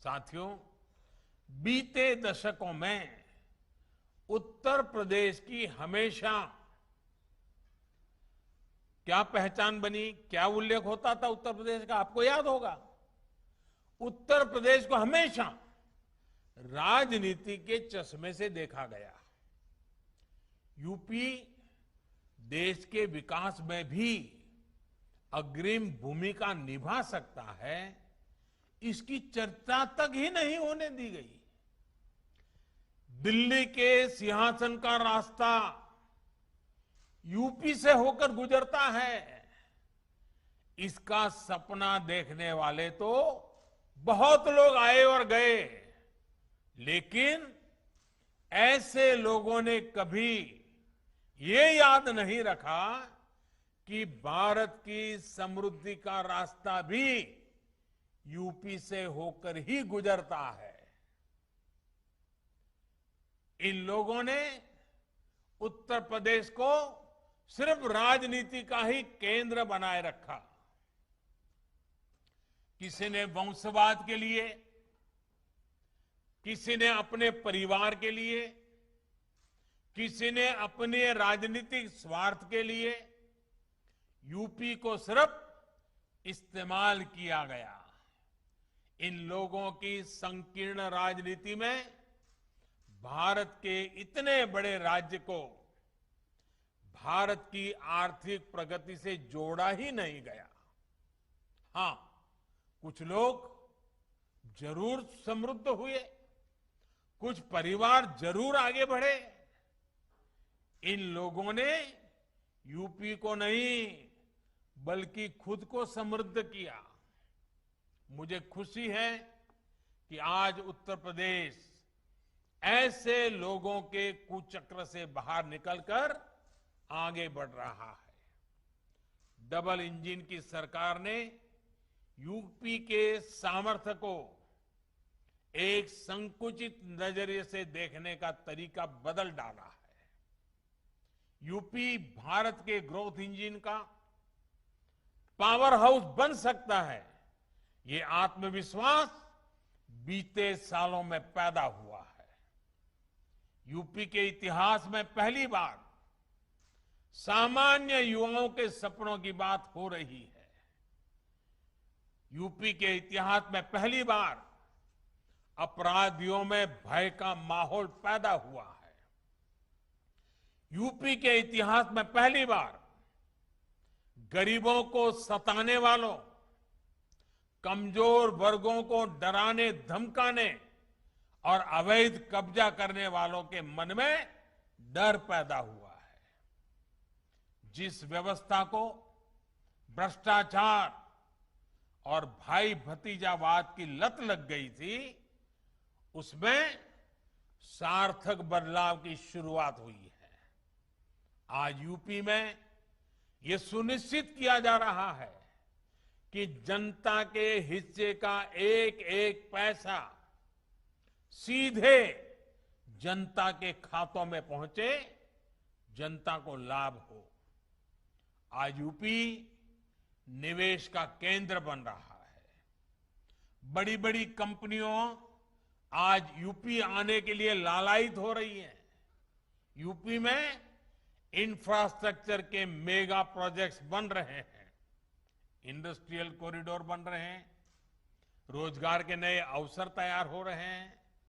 साथियों, बीते दशकों में उत्तर प्रदेश की हमेशा क्या पहचान बनी, क्या उल्लेख होता था उत्तर प्रदेश का, आपको याद होगा। उत्तर प्रदेश को हमेशा राजनीति के चश्मे से देखा गया। यूपी देश के विकास में भी अग्रिम भूमिका निभा सकता है, इसकी चर्चा तक ही नहीं होने दी गई। दिल्ली के सिंहासन का रास्ता यूपी से होकर गुजरता है, इसका सपना देखने वाले तो बहुत लोग आए और गए, लेकिन ऐसे लोगों ने कभी ये याद नहीं रखा कि भारत की समृद्धि का रास्ता भी यूपी से होकर ही गुजरता है। इन लोगों ने उत्तर प्रदेश को सिर्फ राजनीति का ही केंद्र बनाए रखा। किसी ने वंशवाद के लिए, किसी ने अपने परिवार के लिए, किसी ने अपने राजनीतिक स्वार्थ के लिए यूपी को सिर्फ इस्तेमाल किया गया। इन लोगों की संकीर्ण राजनीति में भारत के इतने बड़े राज्य को भारत की आर्थिक प्रगति से जोड़ा ही नहीं गया। हां, कुछ लोग जरूर समृद्ध हुए, कुछ परिवार जरूर आगे बढ़े। इन लोगों ने यूपी को नहीं बल्कि खुद को समृद्ध किया। मुझे खुशी है कि आज उत्तर प्रदेश ऐसे लोगों के कुचक्र से बाहर निकलकर आगे बढ़ रहा है। डबल इंजन की सरकार ने यूपी के सामर्थ्य को एक संकुचित नजरिए से देखने का तरीका बदल डाला है। यूपी भारत के ग्रोथ इंजन का पावर हाउस बन सकता है, ये आत्मविश्वास बीते सालों में पैदा हुआ है। यूपी के इतिहास में पहली बार सामान्य युवाओं के सपनों की बात हो रही है। यूपी के इतिहास में पहली बार अपराधियों में भय का माहौल पैदा हुआ है। यूपी के इतिहास में पहली बार गरीबों को सताने वालों, कमजोर वर्गों को डराने धमकाने और अवैध कब्जा करने वालों के मन में डर पैदा हुआ है। जिस व्यवस्था को भ्रष्टाचार और भाई भतीजावाद की लत लग गई थी, उसमें सार्थक बदलाव की शुरुआत हुई है। आज यूपी में यह सुनिश्चित किया जा रहा है कि जनता के हिस्से का एक एक पैसा सीधे जनता के खातों में पहुंचे, जनता को लाभ हो। आज यूपी निवेश का केंद्र बन रहा है। बड़ी बड़ी कंपनियों आज यूपी आने के लिए लालायित हो रही हैं। यूपी में इंफ्रास्ट्रक्चर के मेगा प्रोजेक्ट्स बन रहे हैं, इंडस्ट्रियल कॉरिडोर बन रहे हैं, रोजगार के नए अवसर तैयार हो रहे हैं।